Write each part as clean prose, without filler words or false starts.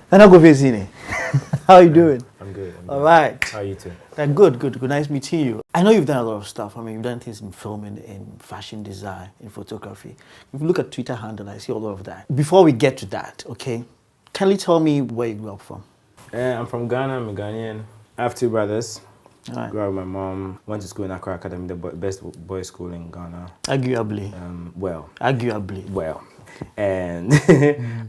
And I'll go Asihene. How are you doing? I'm good. All right. How are you too? Good. Nice meeting you. I know you've done a lot of stuff. I mean, you've done things in filming, in fashion design, in photography. If you look at Twitter handle, I see all of that. Before we get to that, okay, kindly tell me where you grew up from. I'm from Ghana. I'm a Ghanaian. I have two brothers. All right. Grew up with my mom. Went to school in Accra Academy, the best boys' school in Ghana. Arguably. Arguably. Well. And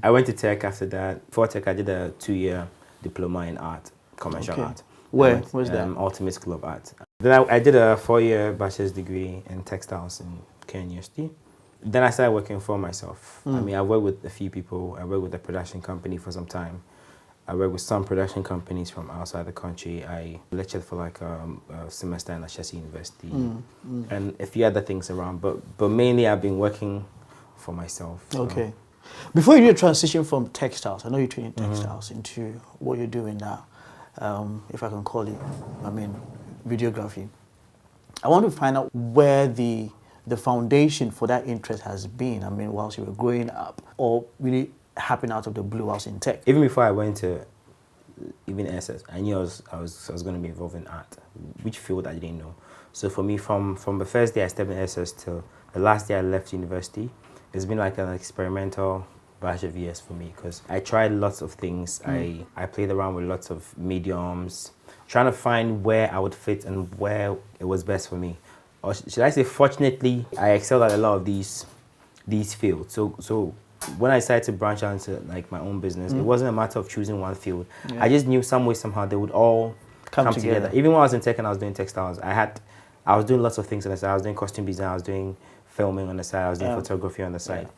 I went to Tech after that. Before Tech, I did a 2-year diploma in art, commercial art. Where's that? Ultimate School of Art. Then I did a 4-year bachelor's degree in textiles in Kenya University. Then I started working for myself. I mean, I worked with a few people. I worked with a production company for some time. I worked with some production companies from outside the country. I lectured for like a semester in Ashesi University and a few other things around. But mainly I've been working for myself. Okay. Before you do a transition from textiles, I know you're doing textiles into what you're doing now, if I can call it, I mean, videography. I want to find out where the foundation for that interest has been. I mean, whilst you were growing up, or really happened out of the blue whilst in tech. Even before I went to even SS, I knew I was going to be involved in art, which field I didn't know. So for me, from the first day I stepped in SS till the last day I left university, it's been like an experimental batch of years for me because I tried lots of things. I played around with lots of mediums, trying to find where I would fit and where it was best for me. Or should I say, fortunately, I excelled at a lot of these fields. So when I decided to branch out into like my own business, it wasn't a matter of choosing one field. Yeah. I just knew some way, somehow they would all come together. Even when I was in tech and I was doing textiles, I was doing lots of things on the side. I was doing costume design, I was doing filming on the side, I was doing photography on the side.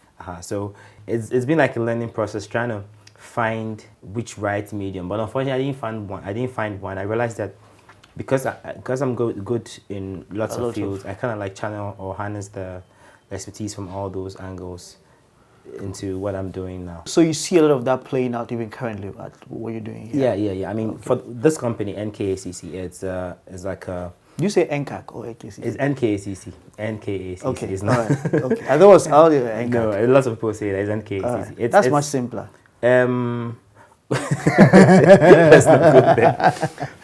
So it's been like a learning process trying to find which right medium. But unfortunately, I didn't find one. I realized that because I'm good in lots of fields, I kind of like channel or harness the expertise from all those angles into what I'm doing now. So you see a lot of that playing out even currently at what you're doing here? Yeah. I mean, for this company, NKACC, it's like a... Do you say NCAC or AKCC? It's NKACC. NKACC. Okay, it's not. All right. Okay. I thought it was NCAC. No, lots of people say that it's NKACC. Right. That's much simpler. Let's not go there.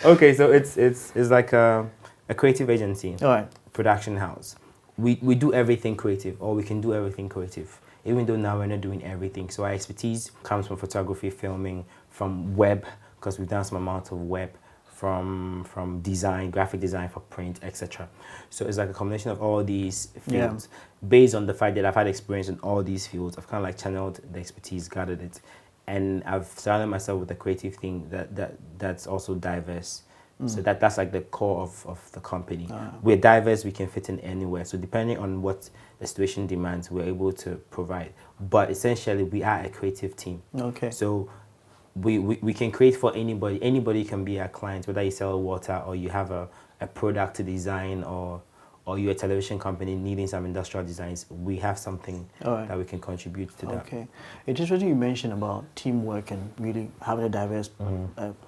Okay, so it's like a creative agency. All right. Production house. We do everything creative, or we can do everything creative. Even though now we're not doing everything. So our expertise comes from photography, filming, from web, because we've done some amount of web, from design, graphic design for print, etc. So it's like a combination of all these fields. Yeah. Based on the fact that I've had experience in all these fields, I've kind of like channeled the expertise, gathered it, and I've surrounded myself with a creative thing that's also diverse. So that's like the core of the company. We're diverse, we can fit in anywhere. So depending on what the situation demands, we're able to provide. But essentially, we are a creative team. Okay. So we can create for anybody. Anybody can be our client, whether you sell water or you have a product to design or you're a television company needing some industrial designs. We have something that we can contribute to that. Okay. It's interesting you mentioned about teamwork and really having a diverse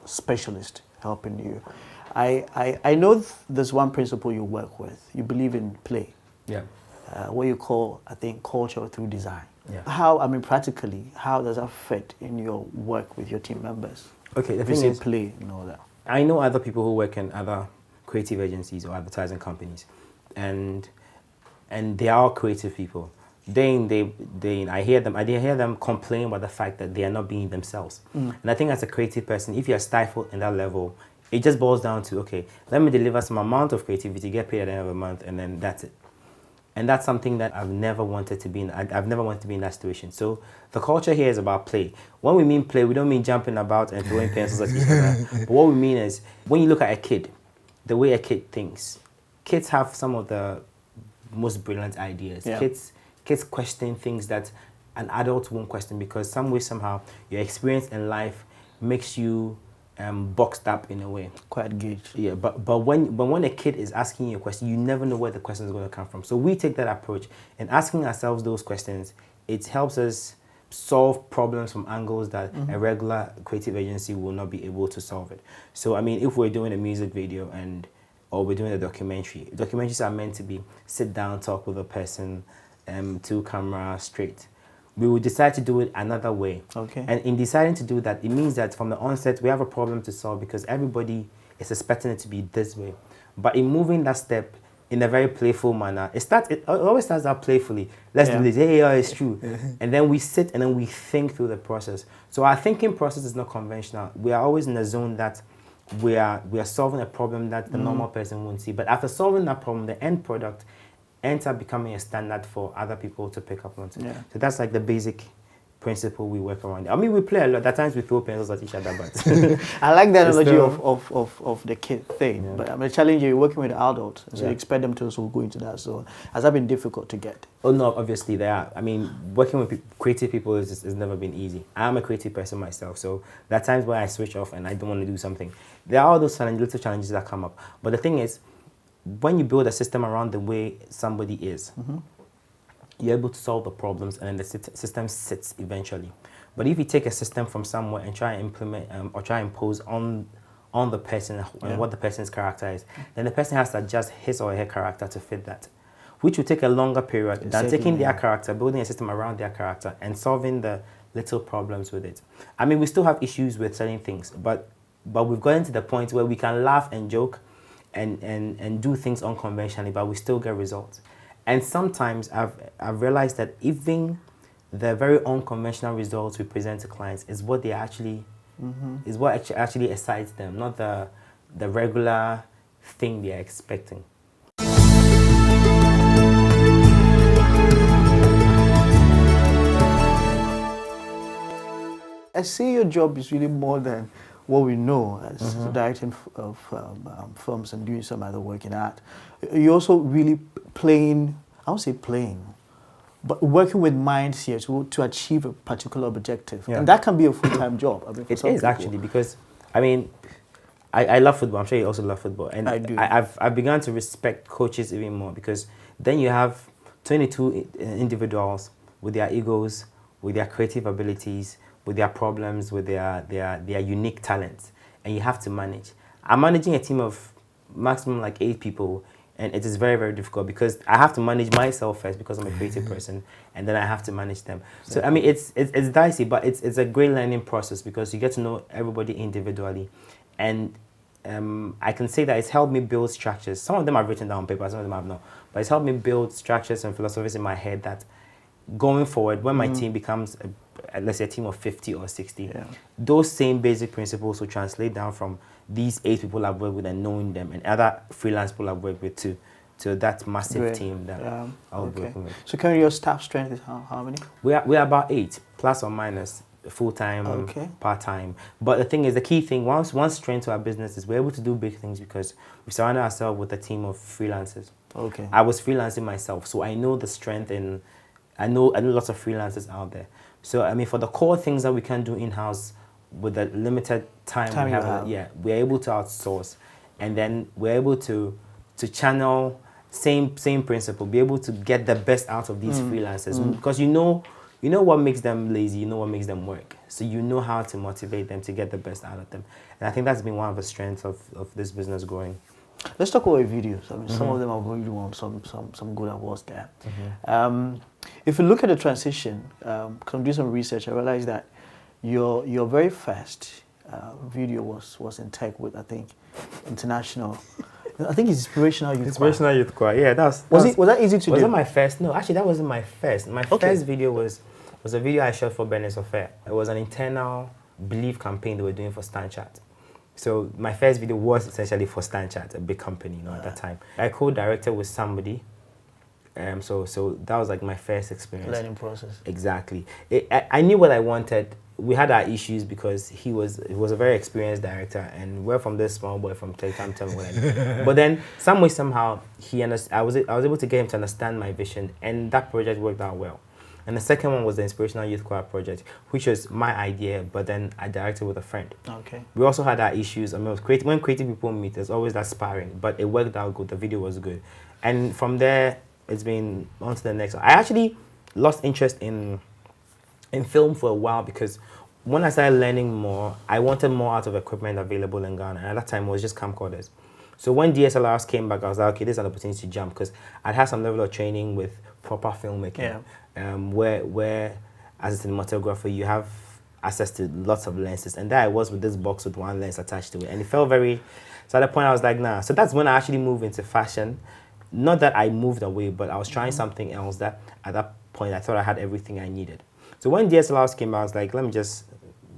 specialist helping you. I know there's one principle you work with. You believe in play. Yeah. What you call, I think, culture through design. Yeah. How, I mean, practically, how does that fit in your work with your team members? Okay, the if thing you is, say play and all that. I know other people who work in other creative agencies or advertising companies, and they are all creative people. I hear them complain about the fact that they are not being themselves. And I think as a creative person, if you're stifled in that level, it just boils down to, okay, let me deliver some amount of creativity, get paid at the end of the month, and then that's it. And that's something that I've never wanted to be in. I've never wanted to be in that situation. So the culture here is about play. When we mean play, we don't mean jumping about and throwing pencils at each other. But what we mean is, when you look at a kid, the way a kid thinks, kids have some of the most brilliant ideas. Yeah. Kids question things that an adult won't question because some way, somehow, your experience in life makes you boxed up in a way. Quite gauged. Yeah, but when a kid is asking you a question, you never know where the question is going to come from. So we take that approach, and asking ourselves those questions, it helps us solve problems from angles that a regular creative agency will not be able to solve it. So I mean, if we're doing a music video or we're doing a documentary, documentaries are meant to be sit down, talk with a person, to camera, straight. we will decide to do it another way. Okay. And in deciding to do that, it means that from the onset, we have a problem to solve because everybody is expecting it to be this way. But in moving that step in a very playful manner, it always starts out playfully. Let's do this. Hey, yeah, it's true. And then we sit and then we think through the process. So our thinking process is not conventional. We are always in a zone that we are solving a problem that the normal person won't see. But after solving that problem, the end product ends up becoming a standard for other people to pick up on. Yeah. So that's like the basic principle we work around. I mean, we play a lot. At times we throw pencils at each other, but I like the analogy of the kid thing. Yeah. But I'm a challenge you're working with adults, so you Yeah. expect them to also go into that. So has that been difficult to get? Oh no, obviously they are. I mean, working with creative people has never been easy. I'm a creative person myself, so there are times where I switch off and I don't want to do something. There are all those little challenges that come up. But the thing is, when you build a system around the way somebody is, you're able to solve the problems, and then the system sits eventually. But if you take a system from somewhere and try and implement or try and impose on the person and what the person's character is, then the person has to adjust his or her character to fit that, which will take a longer period than taking their character, building a system around their character, and solving the little problems with it. I mean, we still have issues with certain things, but we've gotten to the point where we can laugh and joke and do things unconventionally, but we still get results. And sometimes I've realized that even the very unconventional results we present to clients is what they actually is what actually excites them, not the regular thing they're expecting. I see your job is really more than what we know as directing of films and doing some other work in art. You're also really playing, I won't say playing, but working with minds here to achieve a particular objective. Yeah. And that can be a full-time job. I mean, for It some is people. actually, because I mean, I love football. I'm sure you also love football, and I do. I've begun to respect coaches even more, because then you have 22 individuals with their egos, with their creative abilities, with their problems, with their unique talents, and you have to manage. I'm managing a team of maximum like 8 people, and it is very, very difficult because I have to manage myself first because I'm a creative person, and then I have to manage them. So I mean, it's dicey, but it's a great learning process because you get to know everybody individually, and I can say that it's helped me build structures. Some of them I've written down on paper, some of them I've not, but it's helped me build structures and philosophies in my head that going forward, when my team becomes let's say a team of 50 or 60, those same basic principles will translate down from these 8 people I've worked with and knowing them, and other freelance people I've worked with to that massive team that I'll be working with. So currently your staff strength is how many? We are about 8, plus or minus, full-time, part-time. But the thing is, the key thing, once strength to our business is we're able to do big things because we surround ourselves with a team of freelancers. Okay. I was freelancing myself, so I know the strength, and I know lots of freelancers out there. So I mean, for the core things that we can do in-house with the limited time we have, we're able to outsource, and then we're able to channel same principle, be able to get the best out of these freelancers, because you know what makes them lazy, you know what makes them work, so you know how to motivate them to get the best out of them. And I think that's been one of the strengths of this business growing. Let's talk about videos. I mean, some of them are going to want some good awards there. If you look at the transition, because I'm doing some research, I realized that your very first video was in tech with, I think, international. I think it's Inspirational Youth Choir. Yeah, was that easy to do? Was it my first? No, actually, that wasn't my first. My first video was a video I shot for Bernice Affair. It was an internal belief campaign they were doing for StanChat. So my first video was essentially for StanChat, a big company, at that time. I co-directed with somebody. So that was like my first experience. Learning process. Exactly. I knew what I wanted. We had our issues because he was a very experienced director, and we're from this small boy from Telegram, tell me what I do. But then somehow I was able to get him to understand my vision, and that project worked out well. And the second one was the Inspirational Youth Choir project, which was my idea, but then I directed with a friend. Okay. We also had our issues. I mean, when creative people meet, there's always that sparring, but it worked out good. The video was good. And from there, it's been on to the next one. I actually lost interest in film for a while because when I started learning more, I wanted more out of equipment available in Ghana. And at that time, it was just camcorders. So when DSLRs came back, I was like, okay, this is an opportunity to jump because I'd had some level of training with proper filmmaking, where as a cinematographer, you have access to lots of lenses, and there I was with this box with one lens attached to it, and it felt very. So at that point, I was like, nah. So that's when I actually moved into fashion. Not that I moved away, but I was trying something else that at that point I thought I had everything I needed. So when DSLRs came out, I was like, let me just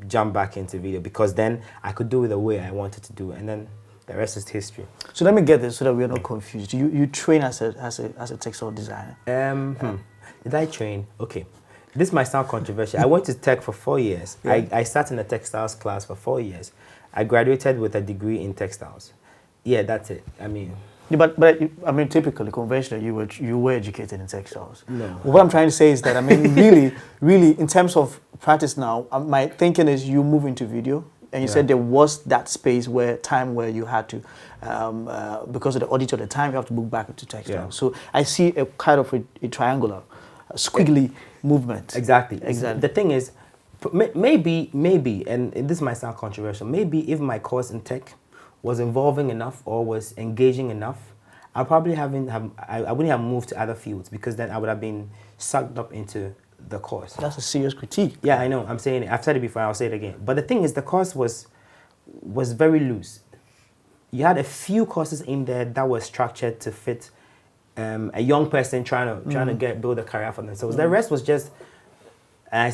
jump back into video, because then I could do it the way I wanted to do it, and then the rest is history. So let me get this so that we're not confused. You train as a textile designer. Did I train? Okay. This might sound controversial. I went to tech for 4 years. Yeah. I sat in a textiles class for 4 years. I graduated with a degree in textiles. Yeah, that's it. I mean... Yeah, I mean, typically, conventionally, you were educated in textiles. No. What I'm trying to say is that, I mean, really, in terms of practice now, my thinking is you move into video, and you said there was that space where you had to, because of the audit of the time, you have to move back into textiles. Yeah. So I see a kind of a triangular, a squiggly movement. Exactly. Exactly. The thing is, maybe, and this might sound controversial, maybe if my course in tech was involving enough or was engaging enough, I probably I wouldn't have moved to other fields, because then I would have been sucked up into the course. That's a serious critique. Yeah, I know. I'm saying it. I've said it before. I'll say it again. But the thing is, the course was very loose. You had a few courses in there that were structured to fit a young person trying to build a career for themselves. The rest was just, I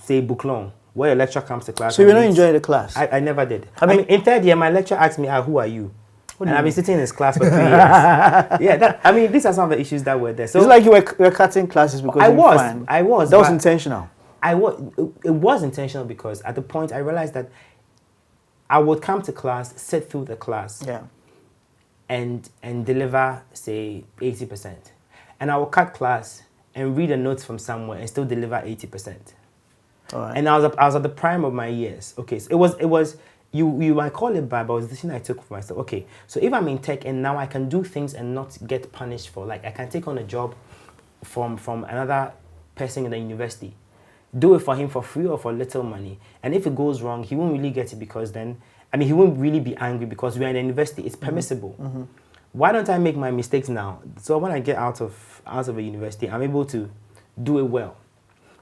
say, book long, where a lecturer comes to class. So you're not enjoying the class? I never did. I mean, in third year, my lecturer asked me, who are you? And I've been sitting in his class for 3 years. Yeah, these are some of the issues that were there. So it's like you were cutting classes because I was. That was intentional. It was intentional, because at the point I realized that I would come to class, sit through the class, and deliver, say, 80%. And I would cut class and read a note from somewhere and still deliver 80%. All right. And I was at the prime of my years. Okay, so it was you might call it bad, but it was the thing I took for myself. Okay, so if I'm in tech and now I can do things and not get punished for, like I can take on a job from another person in the university, do it for him for free or for little money, and if it goes wrong, he won't really get it, because then, I mean, he won't really be angry because we're in the university. It's permissible. Mm-hmm. Why don't I make my mistakes now? So when I get out of a university, I'm able to do it well.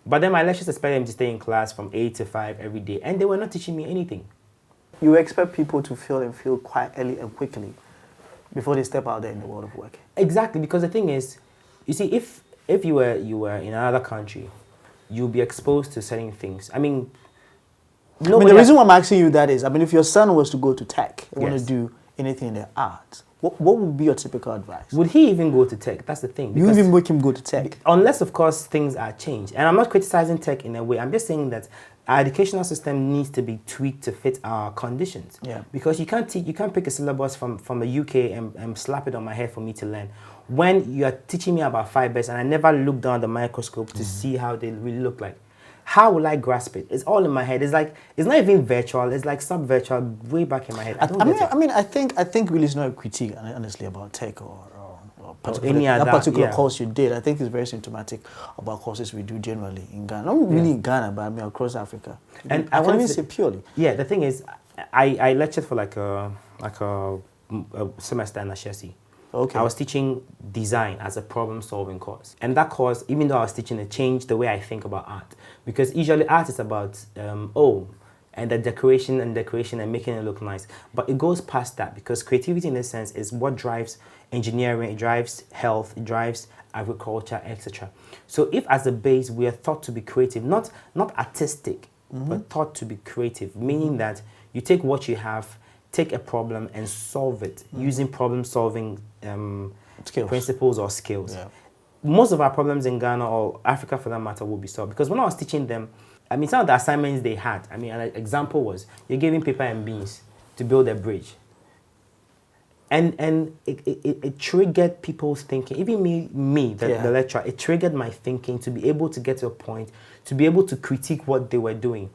But then my lecturers expected me to stay in class from 8 to 5 every day, and they were not teaching me anything. You expect people to feel quite early and quickly before they step out there in the world of work. Exactly, because the thing is, you see, if you were in another country, you'll be exposed to certain things. I mean, the reason why I'm asking you that is, I mean, if your son was to go to tech, want to do anything in the arts, what would be your typical advice? Would he even go to tech? That's the thing. You even make him go to tech? Unless, of course, things are changed. And I'm not criticizing tech in a way. I'm just saying that our educational system needs to be tweaked to fit our conditions. Yeah. Because you can't pick a syllabus from the UK and slap it on my head for me to learn. When you are teaching me about fibers and I never look down the microscope to see how they really look like, how will I grasp it? It's all in my head. It's like, it's not even virtual. It's like sub-virtual, way back in my head. I think really it's not a critique, honestly, about tech or that particular course you did. I think it's very symptomatic about courses we do generally in Ghana. Not really in Ghana, but I mean across Africa. And I can't even say purely. Yeah, the thing is, I lectured for like a semester in Ashesi. Okay. I was teaching design as a problem-solving course. And that course, even though I was teaching it, changed the way I think about art. Because usually art is about, and the decoration and making it look nice. But it goes past that, because creativity in a sense is what drives engineering, it drives health, it drives agriculture, etc. So if as a base we are thought to be creative, not artistic, but thought to be creative, meaning that you take what you have, take a problem and solve it using problem-solving principles or skills. Yeah. Most of our problems in Ghana or Africa for that matter will be solved. Because when I was teaching them, I mean, some of the assignments they had, I mean, an example was you're giving paper and beans to build a bridge. And it triggered people's thinking. Even the lecturer, it triggered my thinking to be able to get to a point, to be able to critique what they were doing.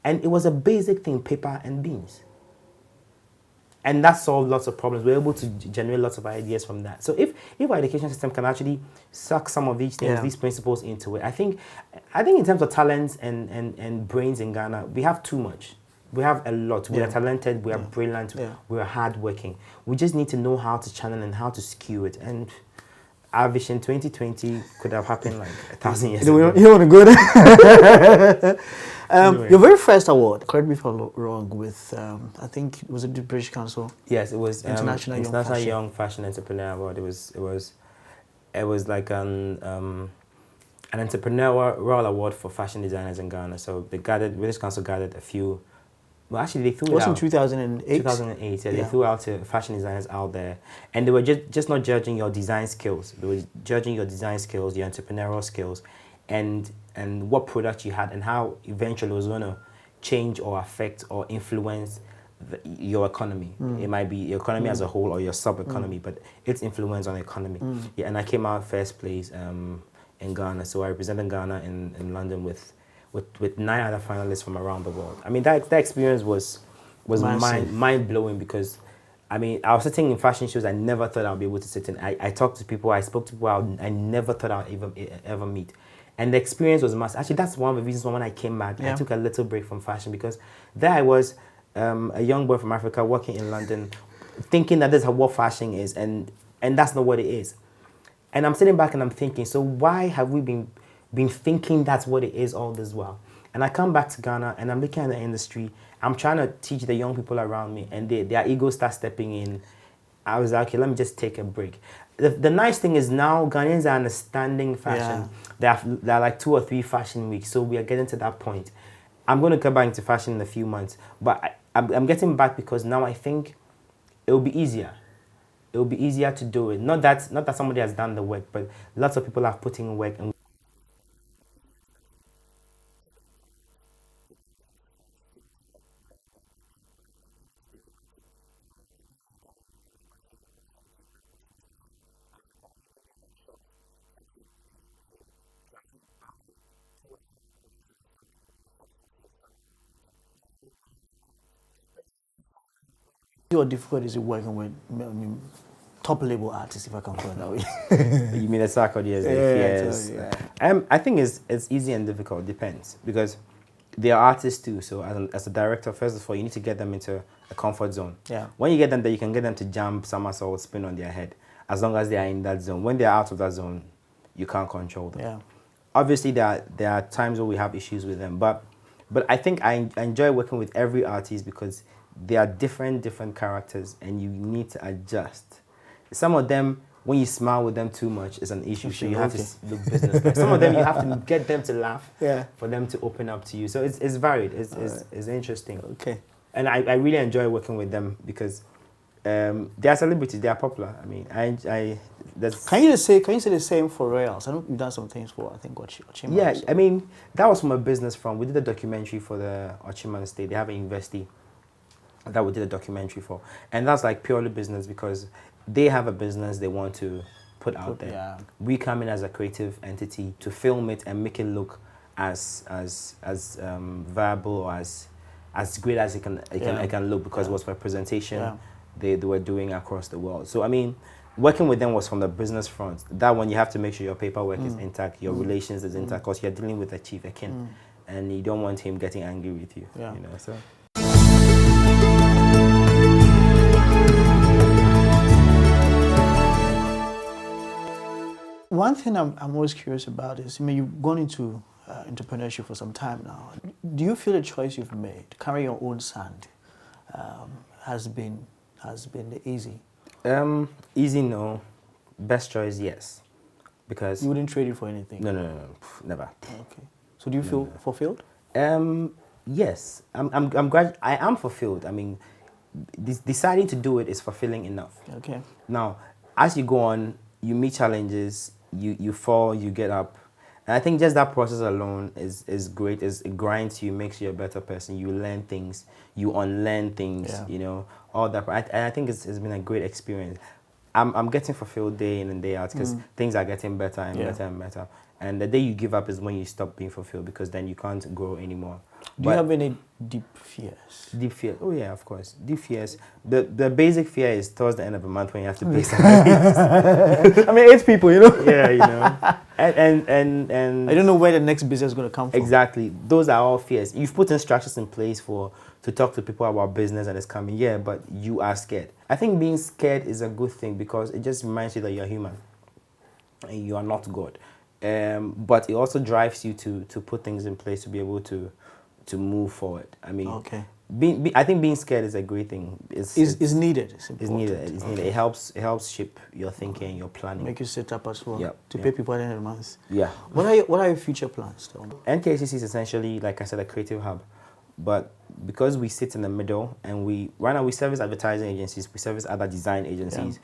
And it was a basic thing, paper and beans. And that solved lots of problems. We're able to generate lots of ideas from that. So if our education system can actually suck some of these things, these principles into it, I think in terms of talents and brains in Ghana, we have too much. We have a lot. We are talented, we are brilliant, we are hardworking. We just need to know how to channel and how to skew it. And our vision 2020 could have happened like 1,000 years You ago. don't want to go there. Anyway. Your very first award, correct me if I'm wrong, with I think was it the British Council? Yes, it was International Young Fashion Entrepreneur Award. It was like an entrepreneurial award for fashion designers in Ghana. So British Council gathered a few. Well, actually, they threw It was it in out. 2008. 2008, yeah, Yeah. they threw out to fashion designers out there, and they were just not judging your design skills. They were judging your design skills, your entrepreneurial skills, and what product you had, and how eventually it was going to change or affect or influence your economy. It might be your economy as a whole or your sub-economy, but its influence on the economy. Yeah, and I came out first place in Ghana, so I represented Ghana in London with 9 other finalists from around the world. I mean, that experience was Massive. mind blowing, because I mean, I was sitting in fashion shows I never thought I'd be able to sit in. I talked to people, I spoke to people I never thought I'd ever meet. And the experience was massive. Actually, that's one of the reasons why when I came back, I took a little break from fashion, because there I was, a young boy from Africa working in London, thinking that this is what fashion is, and that's not what it is. And I'm sitting back and I'm thinking, so why have we been thinking that's what it is all this while? And I come back to Ghana and I'm looking at the industry. I'm trying to teach the young people around me, and their egos start stepping in. I was like, okay, let me just take a break. The nice thing is now Ghanaians are understanding fashion. Yeah. There are like 2 or 3 fashion weeks, so we are getting to that point. I'm going to come back into fashion in a few months, but I'm getting back because now I think it will be easier. It will be easier to do it. Not that somebody has done the work, but lots of people are putting in work. And What difficult is it working with, I mean, top label artists, if I can put it that way? you mean the sarcodias? Yes. I think it's easy and difficult. Depends, because they are artists too. So as a director, first of all, you need to get them into a comfort zone. Yeah. When you get them there, you can get them to jump, somersault, spin on their head, as long as they are in that zone. When they are out of that zone, you can't control them. Yeah. Obviously, there are times where we have issues with them, but I think I enjoy working with every artist, because they are different characters, and you need to adjust. Some of them, when you smile with them too much, is an issue, so you have to look business. Some of them, you have to get them to laugh for them to open up to you. So it's varied. It's interesting. Okay. And I really enjoy working with them, because they are celebrities. They are popular. I mean, Can you say the same for Royals? I know you've done some things for, I think, Ochima. Yeah, I mean, that was from a business front. We did a documentary for the Ochima State. They have a university that we did a documentary for. And that's like purely business, because they have a business they want to put out there. Yeah. We come in as a creative entity to film it and make it look as viable, or as great as it can look, because it was for a presentation they were doing across the world. So I mean, working with them was from the business front. That one, you have to make sure your paperwork is intact, your relations is intact, because you're dealing with a chief, a king, and you don't want him getting angry with you. Yeah. You know, so. One thing I'm always curious about is, I mean, you've gone into entrepreneurship for some time now. Do you feel the choice you've made to carry your own sand has been easy? Easy, no. Best choice, yes. Because You wouldn't trade it for anything? no, never. Okay. So do you feel fulfilled? Yes, I'm glad I am fulfilled. I mean, deciding to do it is fulfilling enough. Okay. Now, as you go on, you meet challenges, you fall, you get up. And I think just that process alone is great. It grinds you, makes you a better person. You learn things, you unlearn things, you know, all that. And I think it's been a great experience. I'm getting fulfilled day in and day out, because things are getting better and better and better. And the day you give up is when you stop being fulfilled, because then you can't grow anymore. Do you have any deep fears? Deep fear? Oh yeah, of course. Deep fears. The basic fear is towards the end of the month when you have to pay salaries. I mean, 8 people, you know. Yeah, you know. And I don't know where the next business is going to come from. exactly. Those are all fears. You've put in structures in place to talk to people about business and it's coming. Yeah, but you are scared. I think being scared is a good thing, because it just reminds you that you're human. and you are not God. But it also drives you to put things in place to be able to move forward. I mean, Okay. I think being scared is a great thing. Is needed. It's It's important. needed. It's needed. It helps shape your thinking, your planning. Make you set up as well Yep, to yep. pay people at the end of the month. Yeah. What are your future plans, though? NKCC is essentially, like I said, a creative hub. But because we sit in the middle and right now we service advertising agencies, we service other design agencies,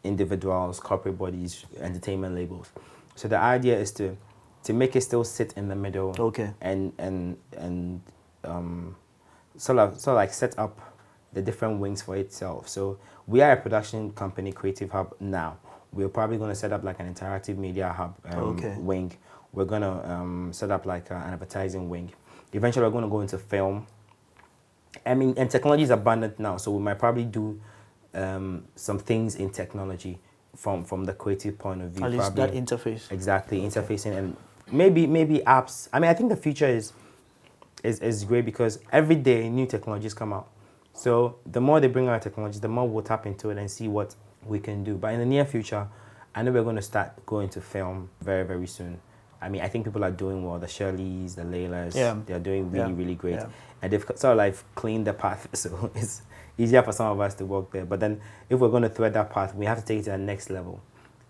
individuals, corporate bodies, entertainment labels. So the idea is to make it still sit in the middle. Okay. And sort of like set up the different wings for itself. So we are a production company, creative hub now. We're probably going to set up like an interactive media hub wing. We're going to set up like an advertising wing. Eventually, we're going to go into film. I mean, and technology is abundant now, so we might probably do some things in technology from the creative point of view. At least probably, that interface. Exactly, interfacing and maybe apps. I mean, I think the future is great because every day new technologies come out. So the more they bring out technologies, the more we'll tap into it and see what we can do. But in the near future, I know we're going to start going to film very, very soon. I mean, I think people are doing well. The Shirleys, the Laylas, they're doing really, really great. Yeah. And they've sort of like cleaned the path, so it's easier for some of us to walk there. But then if we're going to thread that path, we have to take it to the next level.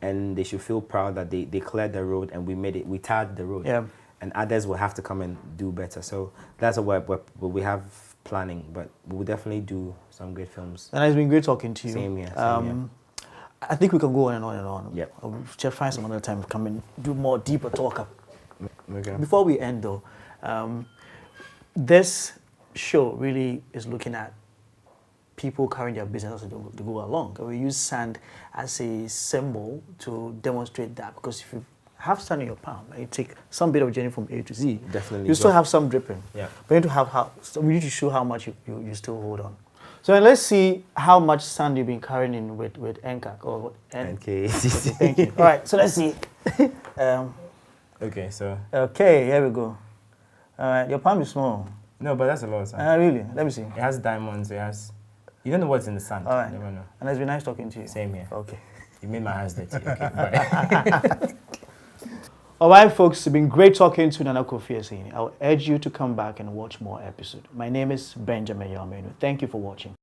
And they should feel proud that they cleared the road and we made it, we tarred the road. Yeah. And others will have to come and do better. So that's what we have planning, but we'll definitely do some great films. And it's been great talking to you. Same here. I think we can go on and on and on. Yep. We'll just find some other time to come and do more deeper talk. Okay. Before we end though, this show really is looking at people carrying their business to go along. And we use sand as a symbol to demonstrate that, because if you have sand in your palm and you take some bit of journey from A to Z, Definitely you still have some dripping. Yeah. But you need to have so we need to show how much you still hold on. So let's see how much sand you've been carrying in with NCAC or what Okay. Thank you. All right, so let's see. Okay, so. Okay, here we go. All right, your palm is small. No, but that's a lot of sand. Really? Let me see. It has diamonds, it has. You don't know what's in the sand. All right. You never know. And it's been nice talking to you. Same here. Okay. You made my hands dirty. Okay, bye. All right, folks, it's been great talking to Nana Kofi Asihene. I'll urge you to come back and watch more episodes. My name is Benjamin Yamenu. Thank you for watching.